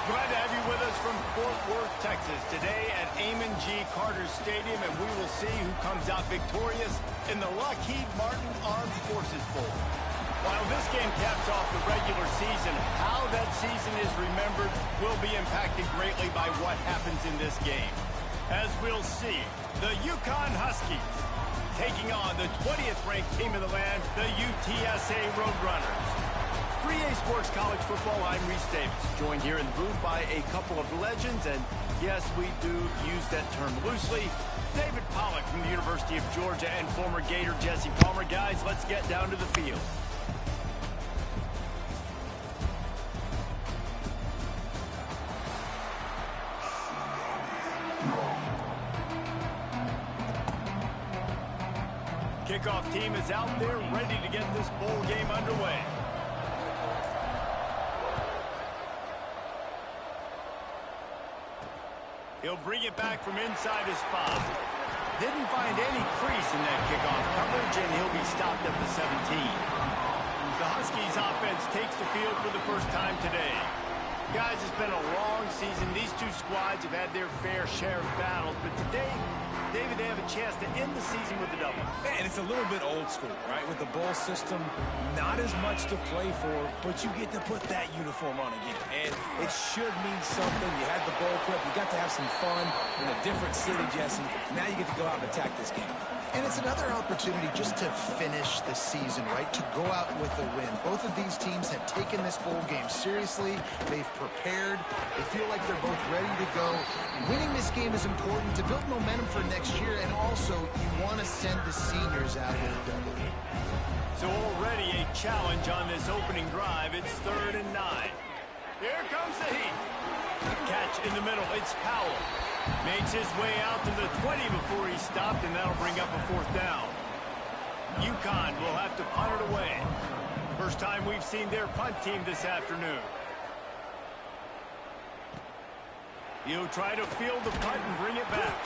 Glad to have you with us from Fort Worth, Texas, today at Amon G. Carter Stadium, and we will see who comes out victorious in the Lockheed Martin Armed Forces Bowl. While this game caps off the regular season, how that season is remembered will be impacted greatly by what happens in this game. As we'll see, the UConn Huskies taking on the 20th ranked team in the land, the UTSA Roadrunners. 3A Sports College Football, I'm Reese Davis, joined here in the booth by a couple of legends, and yes, we do use that term loosely. David Pollack from the University of Georgia and former Gator Jesse Palmer. Guys, let's get down to the field. Kickoff team is out there ready to get this bowl game underway. He'll bring it back from inside his spot. Didn't find any crease in that kickoff coverage, and he'll be stopped at the 17. The Huskies offense takes the field for the first time today. Guys, it's been a long season. These two squads have had their fair share of battles, but today, David, they have a chance to end the season with a double. And it's a little bit old school, right? With the bowl system, not as much to play for, but you get to put that uniform on again. And it should mean something. You had the bowl prep. You got to have some fun in a different city, Jesse. Now you get to go out and attack this game. And it's another opportunity just to finish the season, right? To go out with a win. Both of these teams have taken this bowl game seriously. They've prepared. They feel like they're both ready to go. Winning this game is important to build momentum for next year, and also you want to send the seniors out with a W. So already a challenge on this opening drive. It's 3rd and 9. Here comes the heat. Catch in the middle. It's Powell. Makes his way out to the 20 before he stopped, and that'll bring up a 4th down. UConn will have to punt it away. First time we've seen their punt team this afternoon. He'll try to field the punt and bring it back.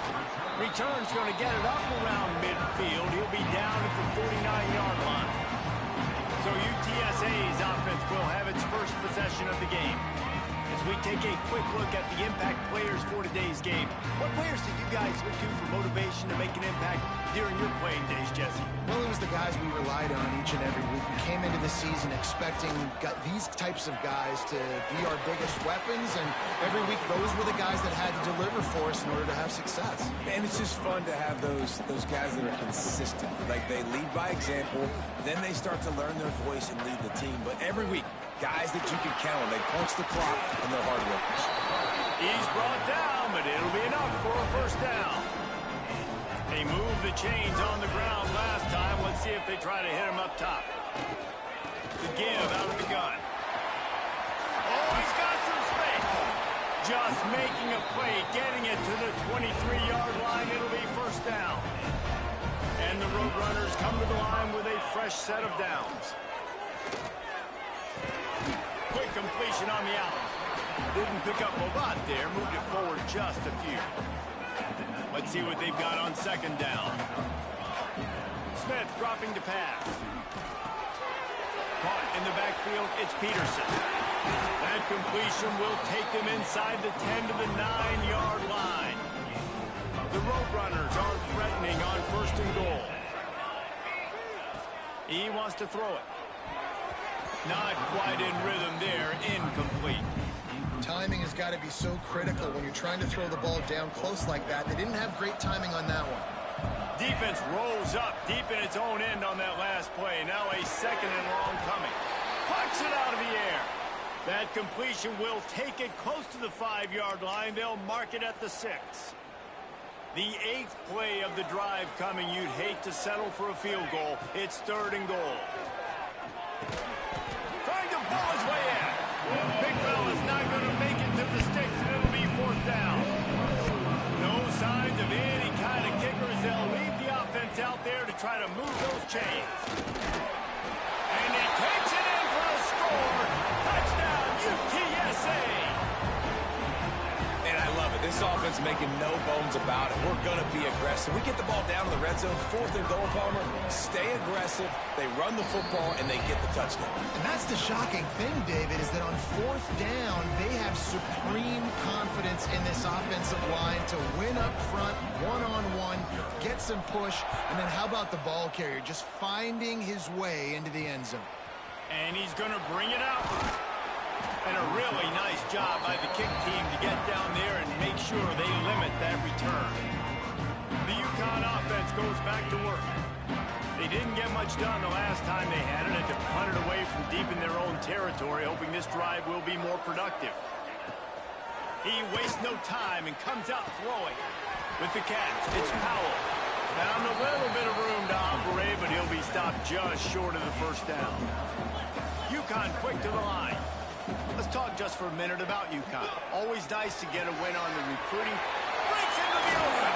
Return's going to get it up around midfield. He'll be down at the 49-yard line. So UTSA's offense will have its first possession of the game. As we take a quick look at the impact players for today's game, what players did you guys look to for motivation to make an impact during your playing days, Jesse? Well, it was the guys we relied on each and every week. We came into the season expecting these types of guys to be our biggest weapons, and every week those were the guys that had to deliver for us in order to have success. And it's just fun to have those guys that are consistent. Like, they lead by example, then they start to learn their voice and lead the team. But every week, guys that you can count on. They punch the clock, and they're hard workers. He's brought down, but it'll be enough for a 1st down. They moved the chains on the ground last time. Let's see if they try to hit him up top. The give out of the gun. Oh, he's got some space. Just making a play, getting it to the 23-yard line. It'll be 1st down. And the Roadrunners come to the line with a fresh set of downs. Quick completion on the out. Didn't pick up a lot there. Moved it forward just a few. Let's see what they've got on 2nd down. Smith dropping to pass. Caught in the backfield. It's Peterson. That completion will take them inside the 10 to the 9-yard line. The Roadrunners are threatening on 1st and goal. He wants to throw it. Not quite in rhythm there. Incomplete. Timing has got to be so critical when you're trying to throw the ball down close like that. They didn't have great timing on that one. Defense rolls up deep in its own end on that last play. Now a 2nd and long coming. Pucks it out of the air. That completion will take it close to the 5-yard line. They'll mark it at the 6. The 8th play of the drive coming. You'd hate to settle for a field goal. It's 3rd and goal. Trying to ball his way in. Big Bell is not going to make it to the sticks, and it'll be 4th down. No signs of any kind of kickers. They'll leave the offense out there to try to move those chains. And he takes it in for a score. Touchdown, UTSA. And I love it. This This offense making no bones about it. We're going to be aggressive. We get the ball down to the red zone, 4th and goal, Palmer. Stay aggressive. They run the football, and they get the touchdown. And that's the shocking thing, David, is that on 4th down, they have supreme confidence in this offensive line to win up front, one-on-one, get some push, and then how about the ball carrier just finding his way into the end zone? And he's going to bring it out. And a really nice job by the kick team to get down there and make sure they limit that return. The UConn offense goes back to work. They didn't get much done the last time they had it, and to punt it away from deep in their own territory, hoping this drive will be more productive. He wastes no time and comes out throwing. With the catch, it's Powell. Found a little bit of room to operate, but he'll be stopped just short of the first down. UConn quick to the line. Let's talk just for a minute about UConn. Always nice to get a win on the recruiting. Breaks into the open.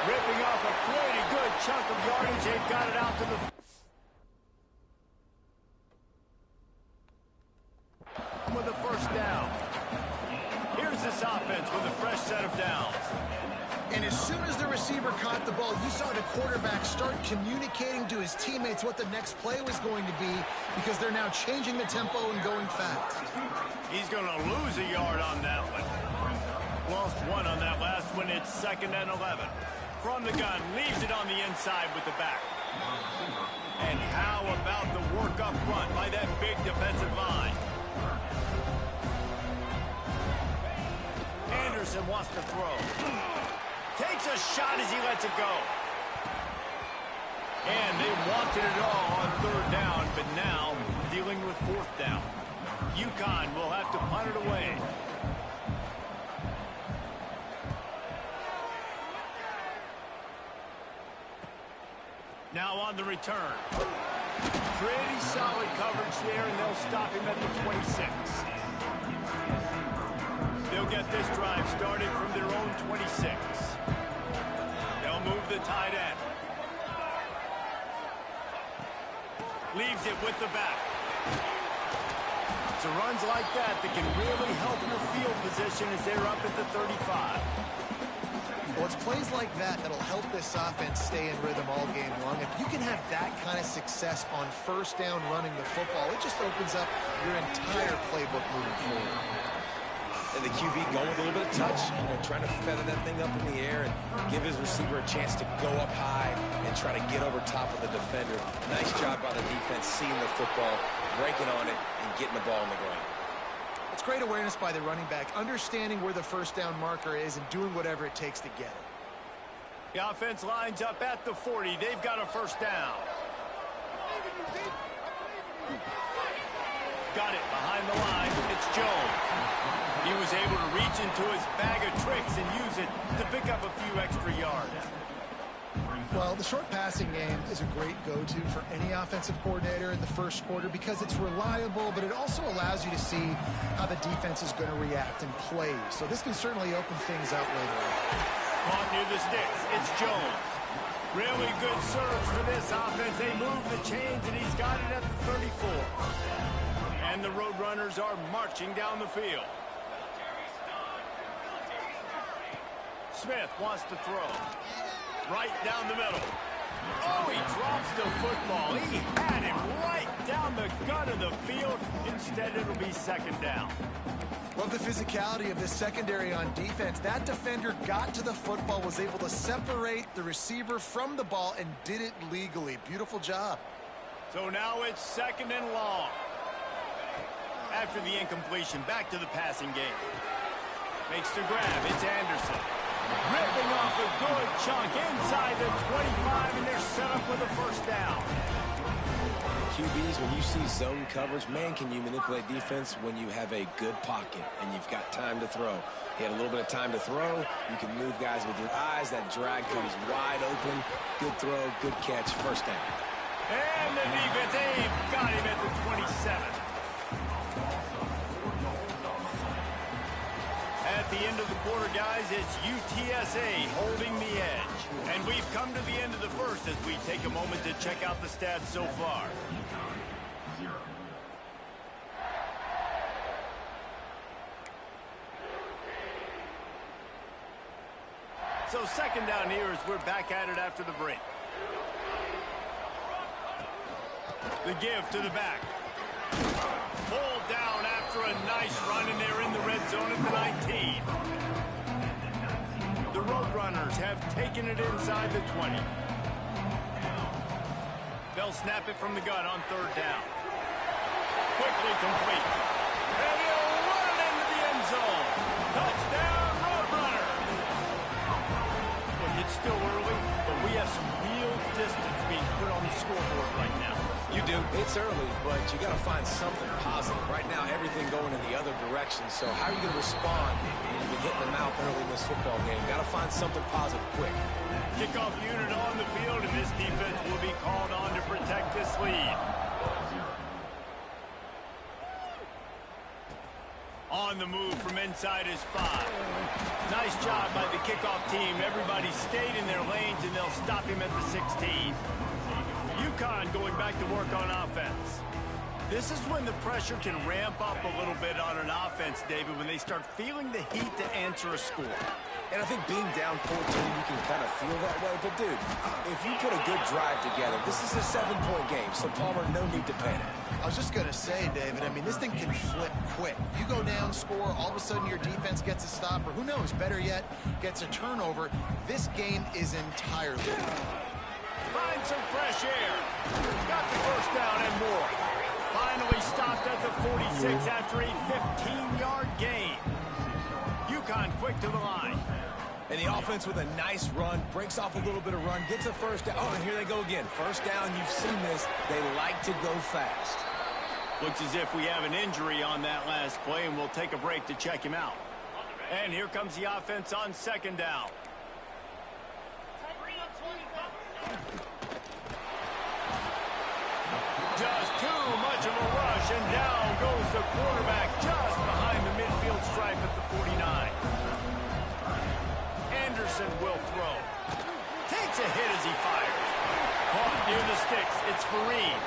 Ripping off a pretty good chunk of yardage. They've got it out to the... with a first down. Here's this offense with a fresh set of downs. And as soon as the receiver caught the ball, you saw the quarterback start communicating to his teammates what the next play was going to be, because they're now changing the tempo and going fast. He's going to lose a yard on that one. Lost one on that last one. It's 2nd and 11. From the gun, leaves it on the inside with the back. And how about the work up front by that big defensive line? Anderson wants to throw. Takes a shot as he lets it go. And they wanted it all on 3rd down, but now dealing with 4th down. UConn will have to punt it away. Now on the return. Pretty solid coverage there, and they'll stop him at the 26. They'll get this drive started from their own 26. They'll move the tight end. Leaves it with the back. It's runs like that can really help your field position as they're up at the 35. Well, it's plays like that that'll help this offense stay in rhythm all game long. If you can have that kind of success on 1st down running the football, it just opens up your entire playbook moving forward. And the QB going with a little bit of touch, trying to feather that thing up in the air and give his receiver a chance to go up high and try to get over top of the defender. Nice job by the defense, seeing the football, breaking on it, and getting the ball on the ground. It's great awareness by the running back, understanding where the 1st down marker is and doing whatever it takes to get it. The offense lines up at the 40. They've got a 1st down. Got it behind the line. It's Jones. He was able to reach into his bag of tricks and use it to pick up a few extra yards. Well, the short passing game is a great go-to for any offensive coordinator in the 1st quarter because it's reliable, but it also allows you to see how the defense is going to react and play. So this can certainly open things up later on. Caught near the sticks. It's Jones. Really good surge for this offense. They move the chains, and he's got it at the 34. And the Roadrunners are marching down the field. Smith wants to throw. Right down the middle. Oh, he drops the football. He had him right down the gut of the field. Instead, it'll be 2nd down. Love the physicality of this secondary on defense. That defender got to the football, was able to separate the receiver from the ball, and did it legally. Beautiful job. So now it's 2nd and long. After the incompletion, back to the passing game. Makes the grab. It's Anderson. Ripping off a good chunk inside the 25, and they're set up with a 1st down. QBs, when you see zone coverage, man, can you manipulate defense when you have a good pocket and you've got time to throw. He had a little bit of time to throw. You can move guys with your eyes. That drag comes wide open. Good throw, good catch, 1st down. And the defense, they've got him at the 27. At the end of the quarter, guys, it's UTSA holding the edge. And we've come to the end of the 1st as we take a moment to check out the stats so far. So second down here as we're back at it after the break. The give to the back. Pulled down after a nice run, and they're in the red zone at the 19. The Roadrunners have taken it inside the 20. They'll snap it from the gun on third down. Quickly complete. And he'll run it into the end zone. Touchdown, Roadrunner. Look, it's still early, but we have some real distance being put on the scoreboard right now. You do. It's early, but you got to find something positive. Right now, everything going in the other direction. So how are you going to respond when you get hit in the mouth early in this football game? Got to find something positive quick. Kickoff unit on the field, and this defense will be called on to protect this lead. On the move from inside his 5. Nice job by the kickoff team. Everybody stayed in their lanes, and they'll stop him at the 16. UConn going back to work on offense. This is when the pressure can ramp up a little bit on an offense, David, when they start feeling the heat to answer a score. And I think being down 14, you can kind of feel that way. But, dude, if you put a good drive together, this is a 7-point game, so Palmer, no need to panic. I was just going to say, David, I mean, this thing can flip quick. You go down, score, all of a sudden your defense gets a stop, or who knows, better yet, gets a turnover. This game is entirely. Find some fresh air. Got the first down and more. Finally stopped at the 46 after a 15-yard gain. UConn quick to the line. And the offense with a nice run, breaks off a little bit of run, gets a first down. Oh, and here they go again. First down, you've seen this. They like to go fast. Looks as if we have an injury on that last play, and we'll take a break to check him out. And here comes the offense on second down. Just too much of a rush, and down goes the quarterback just behind the midfield stripe at the 49. Anderson will throw. Takes a hit as he fires. Caught near the sticks. It's Fareed.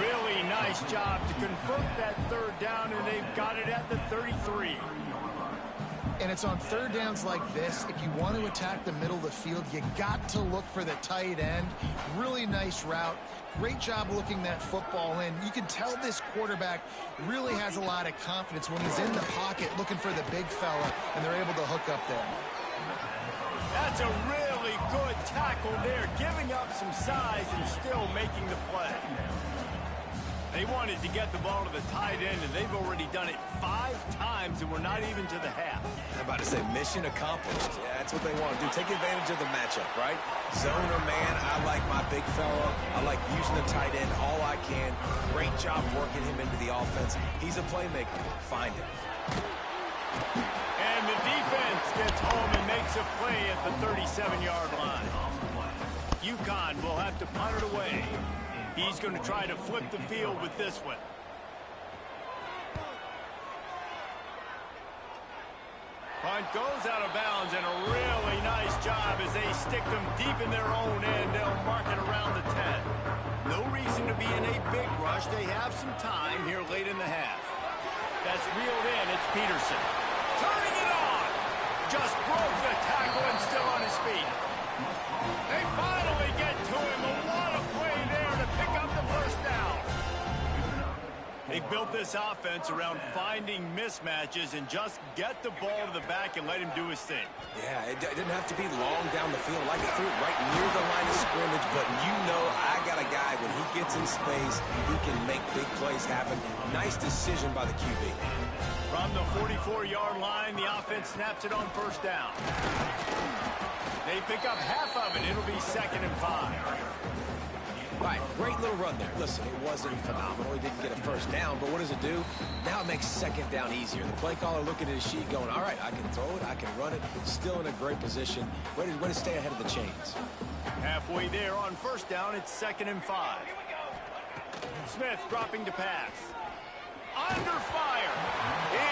Really nice job to convert that third down, and they've got it at the 33. And it's on third downs like this, if you want to attack the middle of the field, you got to look for the tight end. Really nice route. Great job looking that football in. You can tell this quarterback really has a lot of confidence when he's in the pocket looking for the big fella, and they're able to hook up there. That's a really good tackle there, giving up some size and still making the play. They wanted to get the ball to the tight end, and they've already done it 5 times, and we're not even to the half. I'm about to say mission accomplished. Yeah, that's what they want to do. Take advantage of the matchup, right? Zone or man, I like my big fella. I like using the tight end all I can. Great job working him into the offense. He's a playmaker. Find him. And the defense gets home and makes a play at the 37-yard line. UConn will have to punt it away. He's going to try to flip the field with this one. Punt goes out of bounds, and a really nice job as they stick them deep in their own end. They'll mark it around the 10. No reason to be in a big rush. They have some time here late in the half. That's reeled in. It's Peterson. Turning it on. Just broke the tackle and still on his feet. They finally get to him. A lot of play there to pick up the first down. They built this offense around finding mismatches and just get the ball to the back and let him do his thing. Yeah, it didn't have to be long down the field. Like it threw it right near the line of scrimmage, but you know I got a guy, when he gets in space, he can make big plays happen. Nice decision by the QB. From the 44-yard line, the offense snaps it on first down. They pick up half of it. It'll be 2nd and 5. All right, great little run there. Listen, it wasn't phenomenal. He didn't get a first down, but what does it do? Now it makes second down easier. The play caller looking at his sheet going, all right, I can throw it, I can run it. Still in a great position. Way to stay ahead of the chains. Halfway there on first down, it's 2nd and 5. Smith dropping to pass. Under fire.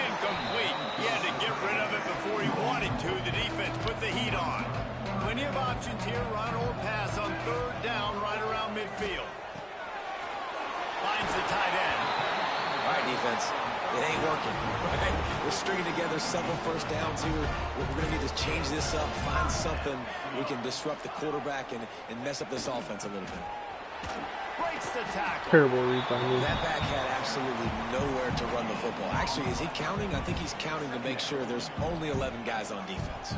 Incomplete. He had to get rid of it before he wanted to. The defense put the heat on. Plenty of options here, run or pass on third down right around midfield. Finds the tight end. All right, defense. It ain't working, right? We're stringing together several first downs here. We're going to need to change this up, find something we can disrupt the quarterback and mess up this offense a little bit. Breaks the tackle. Terrible read by me. That back had absolutely nowhere to run the football. Actually, is he counting? I think he's counting to make sure there's only 11 guys on defense.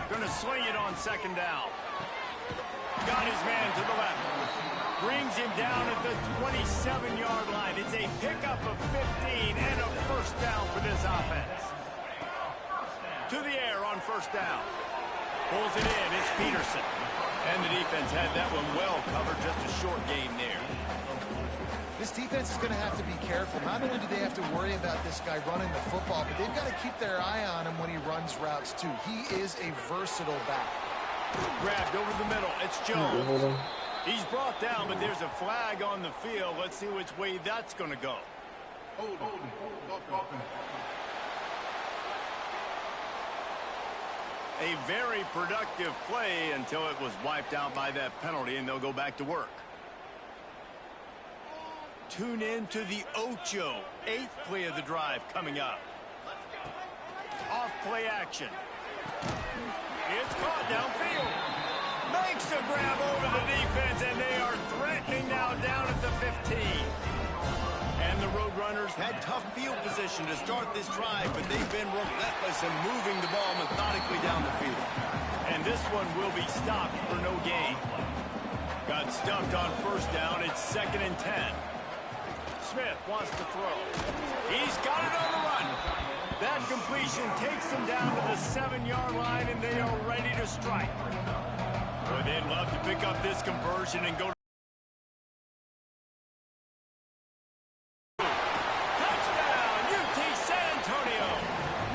Going to swing it on second down. Got his man to the left. Brings him down at the 27-yard line. It's a pickup of 15 and a first down for this offense. To the air on first down. Pulls it in. It's Peterson. And the defense had that one well covered. Just a short gain there. This defense is going to have to be careful. Not only do they have to worry about this guy running the football, but they've got to keep their eye on him when he runs routes, too. He is a versatile back. Grabbed over the middle. It's Jones. He's brought down, but there's a flag on the field. Let's see which way that's going to go. A very productive play until it was wiped out by that penalty, and they'll go back to work. Tune in to the Ocho. 8th play of the drive coming up. Off play action. It's caught downfield. Makes the grab over the defense, and they are threatening now down at the 15. And the Roadrunners had tough field position to start this drive, but they've been relentless in moving the ball methodically down the field. And this one will be stopped for no gain. Got stuffed on first down. It's 2nd and 10. Smith wants to throw. He's got it on the run. That completion takes them down to the 7-yard line, and they are ready to strike. Boy, they'd love to pick up this conversion and go. Touchdown, UT San Antonio.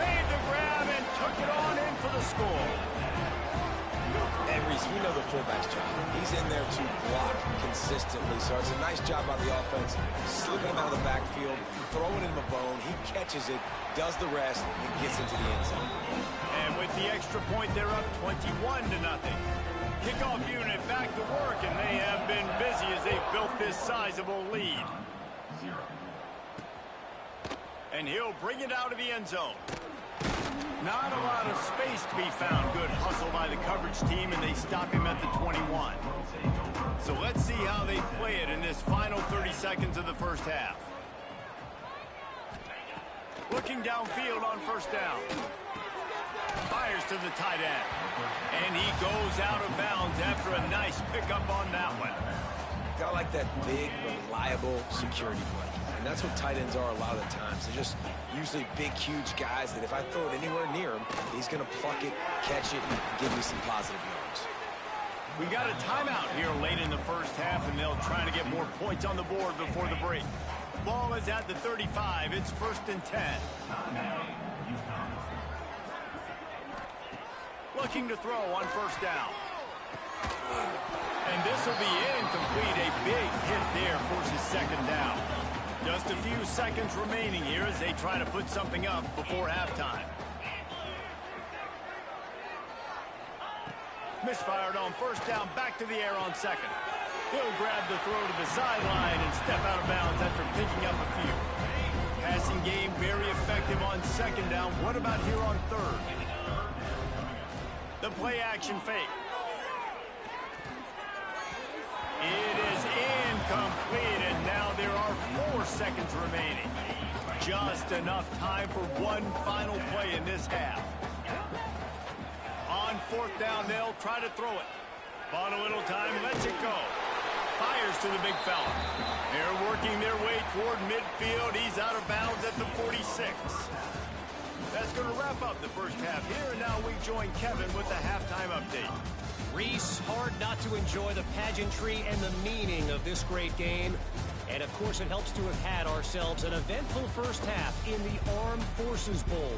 Made the grab and took it on in for the score. And Reese, we know the fullback's job. He's in there to block consistently, so it's a nice job by the offense, slipping him out of the backfield, throwing him a bone. He catches it, does the rest, and gets into the end zone. And with the extra point, they're up 21-0. Kickoff unit back to work, and they have been busy as they've built this sizable lead. And he'll bring it out of the end zone. Not a lot of space to be found. Good hustle by the coverage team, and they stop him at the 21. So let's see how they play it in this final 30 seconds of the first half. Looking downfield on first down. Fires to the tight end. And he goes out of bounds after a nice pickup on that one. Got like that big, reliable security blanket. And that's what tight ends are a lot of the times. They're just usually big, huge guys that if I throw it anywhere near him, he's going to pluck it, catch it, and give me some positive yards. We got a timeout here late in the first half, and they'll try to get more points on the board before the break. Ball is at the 35. It's 1st and 10. Looking to throw on first down. And this will be incomplete. A big hit there forces 2nd down. Just a few seconds remaining here as they try to put something up before halftime. Misfired on first down, back to the air on 2nd. He'll grab the throw to the sideline and step out of bounds after picking up a few. Passing game very effective on 2nd down. What about here on 3rd? The play action fake. It is incomplete, and now there are 4 seconds remaining. Just enough time for one final play in this half. On 4th down, they'll try to throw it. Bought a little time, lets it go. Fires to the big fella. They're working their way toward midfield. He's out of bounds at the 46. That's going to wrap up the first half here, and now we join Kevin with the halftime update. Reese, hard not to enjoy the pageantry and the meaning of this great game. And, of course, it helps to have had ourselves an eventful first half in the Armed Forces Bowl.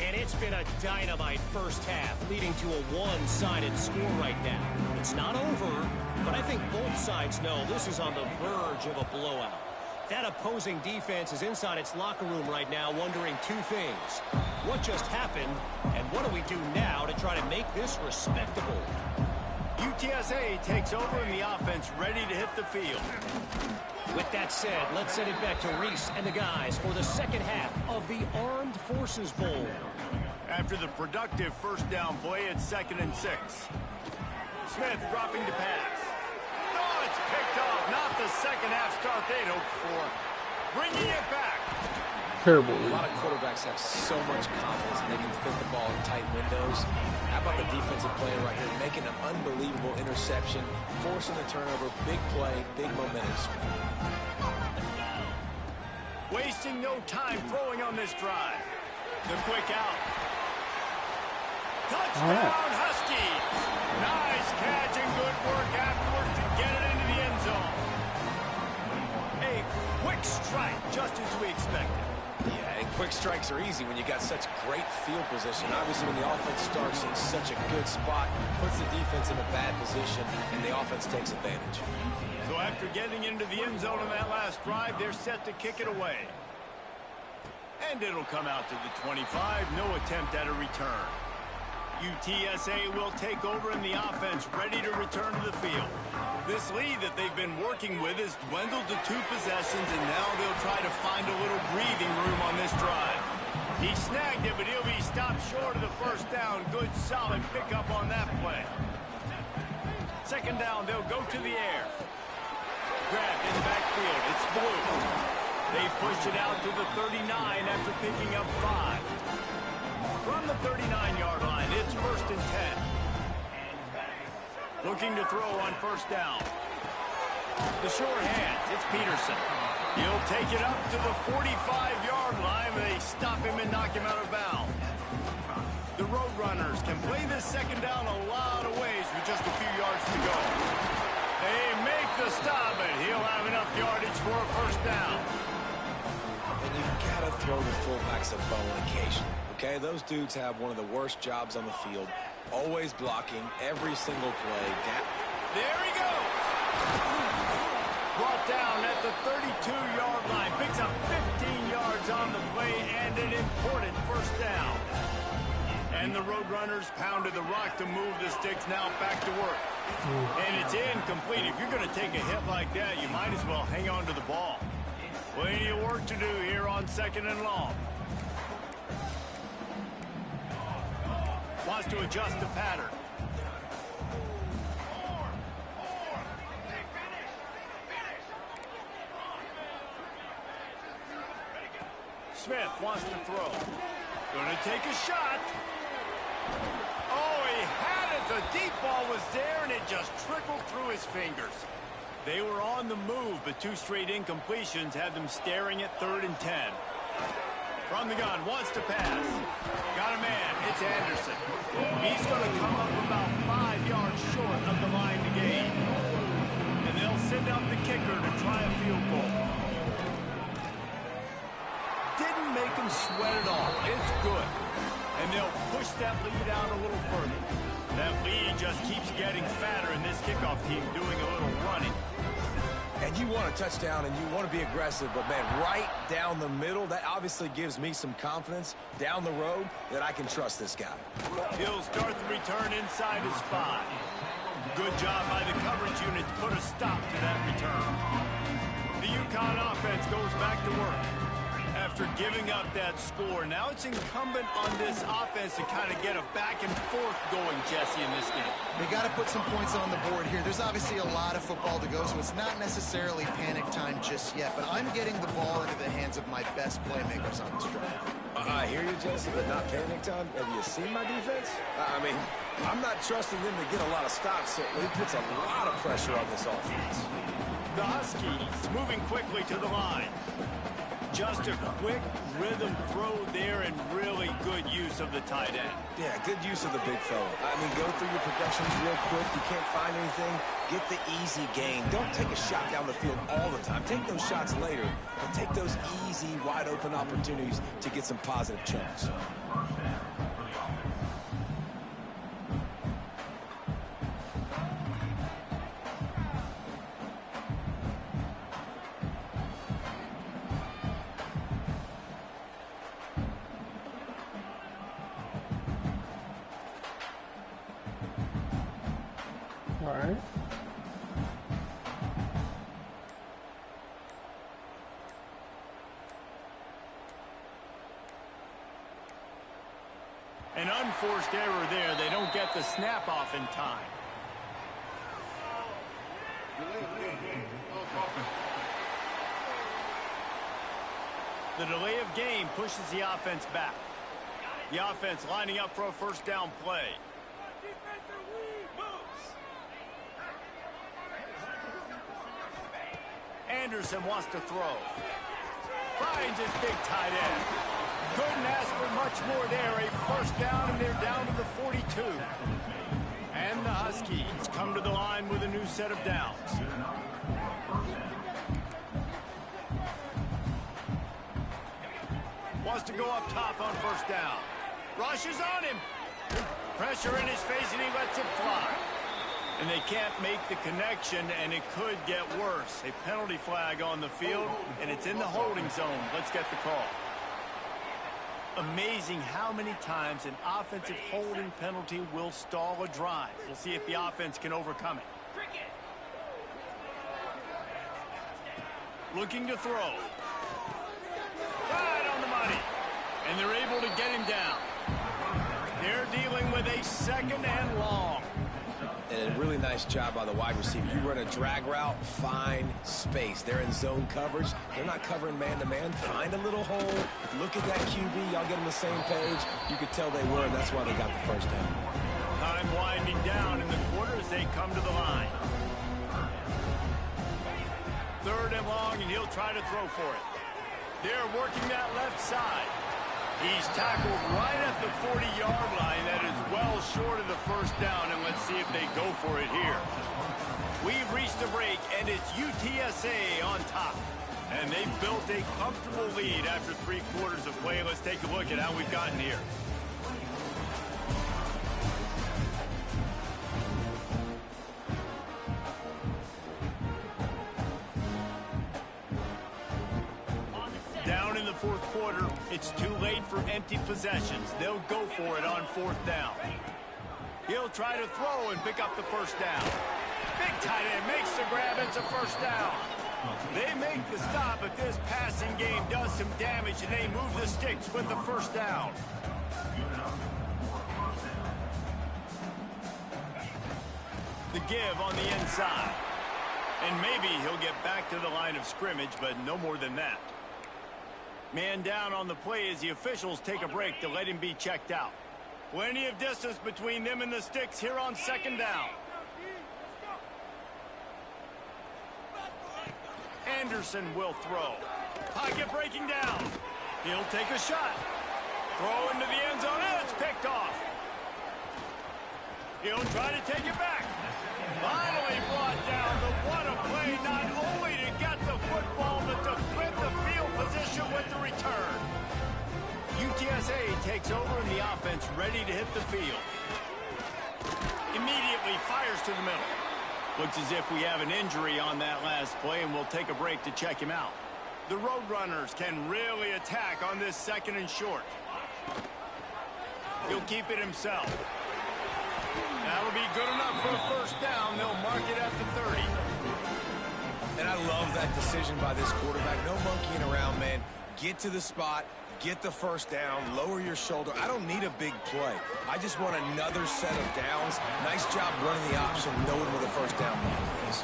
And it's been a dynamite first half, leading to a one-sided score right now. It's not over, but I think both sides know this is on the verge of a blowout. That opposing defense is inside its locker room right now wondering 2 things. What just happened, and what do we do now to try to make this respectable? UTSA takes over and the offense ready to hit the field. With that said, let's send it back to Reese and the guys for the second half of the Armed Forces Bowl. After the productive first down play, it's 2nd and 6. Smith dropping to pass. Oh, it's picked off. Not the second half start they'd hoped for. Bringing it back. Terrible. A lot of quarterbacks have so much confidence and they can fit the ball in tight windows. How about the defensive player right here making an unbelievable interception, forcing a turnover, big play, big momentum swing. Wasting no time throwing on this drive. The quick out. Touchdown, Huskies. Nice catch and good work afterwards to get it into the end zone. A quick strike, just as we expected. Yeah, and quick strikes are easy when you got such great field position. Obviously, when the offense starts in such a good spot, puts the defense in a bad position, and the offense takes advantage. So after getting into the end zone on that last drive, they're set to kick it away. And it'll come out to the 25. No attempt at a return. UTSA will take over in the offense, ready to return to the field. This lead that they've been working with has dwindled to 2 possessions, and now they'll try to find a little breathing room on this drive. He snagged it, but he'll be stopped short of the first down. Good, solid pickup on that play. 2nd down, they'll go to the air. Grabbed in the backfield. It's Blue. They push it out to the 39 after picking up 5. From the 39-yard line, it's 1st and 10. Looking to throw on 1st down. The short hands, it's Peterson. He'll take it up to the 45-yard line. They stop him and knock him out of bounds. The Roadrunners can play this 2nd down a lot of ways with just a few yards to go. They make the stop, and he'll have enough yardage for a 1st down. And you've got to throw the fullbacks a bone occasionally. Okay, those dudes have one of the worst jobs on the field, always blocking every single play. There he goes. Brought down at the 32-yard line. Picks up 15 yards on the play and an important 1st down. And the Roadrunners pounded the rock to move the sticks. Now back to work. And it's incomplete. If you're going to take a hit like that, you might as well hang on to the ball. Plenty of work to do here on 2nd and long. Wants to adjust the pattern. Smith wants to throw. Going to take a shot. Oh, he had it. The deep ball was there, and it just trickled through his fingers. They were on the move, but 2 straight incompletions had them staring at 3rd and 10. From the gun, wants to pass. Got a man. It's Anderson. He's going to come up about 5 yards short of the line to gain. And they'll send out the kicker to try a field goal. Didn't make him sweat at all. It's good. And they'll push that lead out a little further. That lead just keeps getting fatter, and this kickoff team doing a little running. And you want a touchdown, and you want to be aggressive, but, man, right down the middle, that obviously gives me some confidence down the road that I can trust this guy. He'll start the return inside his 5. Good job by the coverage unit to put a stop to that return. The UConn offense goes back to work. After giving up that score, now it's incumbent on this offense to kind of get a back and forth going, Jesse, in this game. They got to put some points on the board here. There's obviously a lot of football to go, so it's not necessarily panic time just yet, but I'm getting the ball into the hands of my best playmakers on this drive. I hear you, Jesse, but not panic time. Have you seen my defense? I mean, I'm not trusting them to get a lot of stops, so it puts a lot of pressure on this offense. The Huskies moving quickly to the line. Just a quick rhythm throw there and really good use of the tight end. Yeah, good use of the big fella. I mean, go through your progressions real quick. You can't find anything, get the easy gain. Don't take a shot down the field all the time. Take those shots later, but take those easy, wide-open opportunities to get some positive chunks. All right. An unforced error there. They don't get the snap off in time. The delay of game pushes the offense back. The offense lining up for a first down play. Anderson wants to throw. Finds his big tight end. Couldn't ask for much more there. A first down, and they're down to the 42. And the Huskies come to the line with a new set of downs. Wants to go up top on first down. Rushes on him. Pressure in his face, and he lets it fly. And they can't make the connection, and it could get worse. A penalty flag on the field, and it's in the holding zone. Let's get the call. Amazing how many times an offensive holding penalty will stall a drive. We'll see if the offense can overcome it. Looking to throw. Right on the money. And they're able to get him down. They're dealing with a second and long. And a really nice job by the wide receiver. You run a drag route, find space. They're in zone coverage. They're not covering man-to-man. Find a little hole. Look at that QB. Y'all get on the same page. You could tell they were, and that's why they got the first down. Time winding down in the quarter as they come to the line. Third and long, and he'll try to throw for it. They're working that left side. He's tackled right at the 40-yard line. That is well short of the first down, and let's see if they go for it here. We've reached a break, and it's UTSA on top. And they've built a comfortable lead after 3 quarters of play. Let's take a look at how we've gotten here. Down in the fourth quarter, it's too late for empty possessions. They'll go for it on fourth down. He'll try to throw and pick up the first down. Big tight end makes the grab. It's a first down. They make the stop, but this passing game does some damage, and they move the sticks with the first down. The give on the inside. And maybe he'll get back to the line of scrimmage, but no more than that. Man down on the play as the officials take a break to let him be checked out. Plenty of distance between them and the sticks here on second down. Anderson will throw. Pocket breaking down. He'll take a shot. Throw into the end zone, and it's picked off. He'll try to take it back. Finally brought down, but what a play, not only to get the football, but to flip the field position with the return. UTSA takes over in the offense, ready to hit the field. Immediately fires to the middle. Looks as if we have an injury on that last play, and we'll take a break to check him out. The Roadrunners can really attack on this second and short. He'll keep it himself. That'll be good enough for a first down. They'll mark it at the 30. And I love that decision by this quarterback. No monkeying around, man. Get to the spot, get the first down, lower your shoulder. I don't need a big play. I just want another set of downs. Nice job running the option, knowing where the first down marker is.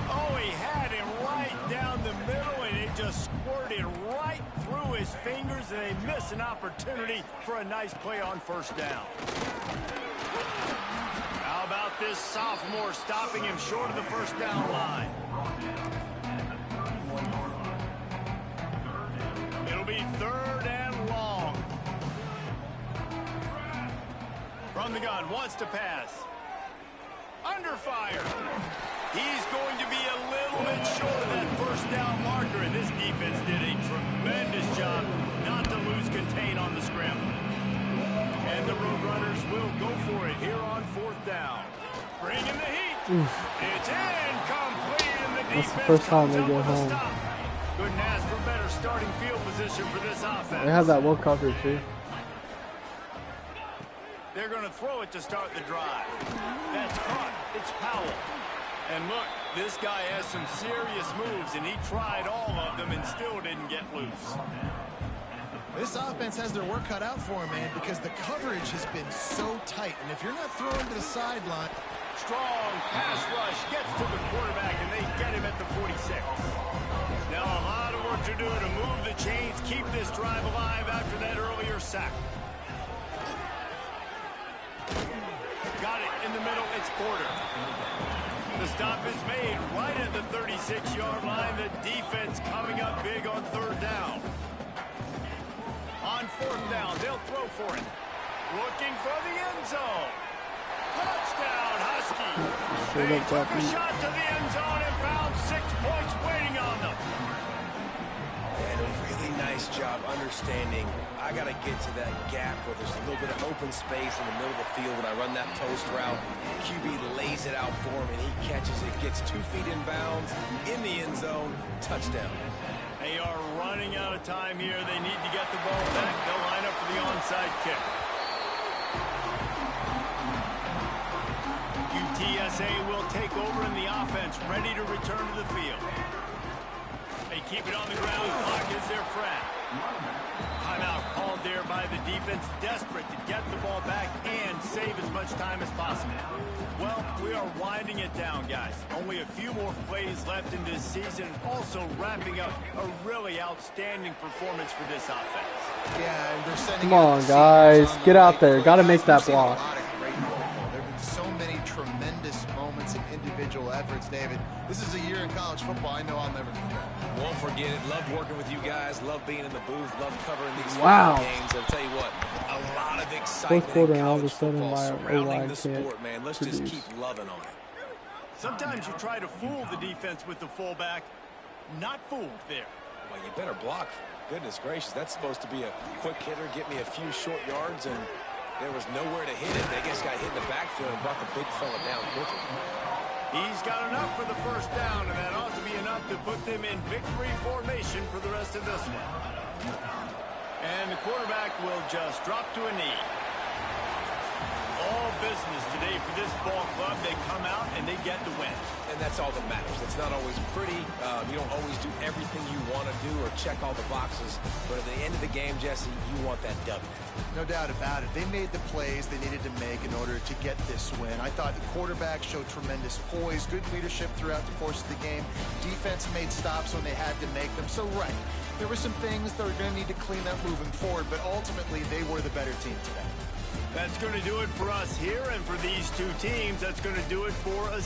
Oh, he had him right down the middle, and it just squirted right through his fingers, and they miss an opportunity for a nice play on first down. How about this sophomore stopping him short of the first down line? It'll be third and long. From the gun, wants to pass. Under fire. He's going to be a little bit short of that first down marker, and this defense did a tremendous job not to lose contain on the scramble. And the Roadrunners will go for it here on fourth down. Bringing the heat. It's incomplete, and the defense That's the first time comes they up get with a home. stop. Couldn't ask for better starting field position for this offense. They have that well covered too. They're going to throw it to start the drive. That's caught. It's Powell. And look, this guy has some serious moves, and he tried all of them and still didn't get loose. This offense has their work cut out for him, man, because the coverage has been so tight. And if you're not throwing to the sideline. Strong pass rush gets to the quarterback, and they get him at the 46. Now a lot of work to do to move the chains, keep this drive alive after that earlier sack. Got it in the middle. It's Porter. The stop is made right at the 36-yard line. The defense coming up big on third down. On fourth down, they'll throw for it. Looking for the end zone. Touchdown, Husky. They took a shot to the end zone and found 6 points waiting on them. And a really nice job understanding I got to get to that gap where there's a little bit of open space in the middle of the field when I run that post route. QB lays it out for him, and he catches it, gets 2 feet in bounds, in the end zone, touchdown. They are running out of time here. They need to get the ball back. They'll line up for the onside kick. UTSA will take over in the offense, ready to return to the field. They keep it on the ground. Clock is their friend. Timeout called there by the defense, desperate to get the ball back and save as much time as possible. Well, we are winding it down, guys. Only a few more plays left in this season, also wrapping up a really outstanding performance for this offense. Yeah, and they're sending Come on, guys. Get out there. Got to make that block. There have been so many tremendous moments and individual efforts, David. This is a year in college football I know I'll never forget. Won't forget it. Love working with you guys. Love being in the booth. Love covering these Wow. games. I'll tell you what, a lot of excitement Fourth quarter, in and all of a college sudden, football my surrounding O-line the can't sport, man. Let's just produce. keep loving on it. Sometimes you try to fool the defense with the fullback. Not fooled there. Well, you better block. Goodness gracious, that's supposed to be a quick hitter, get me a few short yards, and there was nowhere to hit it. They just got hit in the backfield and brought the big fella down quickly. He's got enough for the first down, and that ought to be enough to put them in victory formation for the rest of this one. And the quarterback will just drop to a knee. All business today for this ball club. They come out and they get the win. And that's all that matters. It's not always pretty. You don't always do everything you want to do or check all the boxes. But at the end of the game, Jesse, you want that W. No doubt about it. They made the plays they needed to make in order to get this win. I thought the quarterback showed tremendous poise, good leadership throughout the course of the game. Defense made stops when they had to make them. So, right, there were some things that were going to need to clean up moving forward, but ultimately they were the better team today. That's going to do it for us here, and for these two teams, that's going to do it for a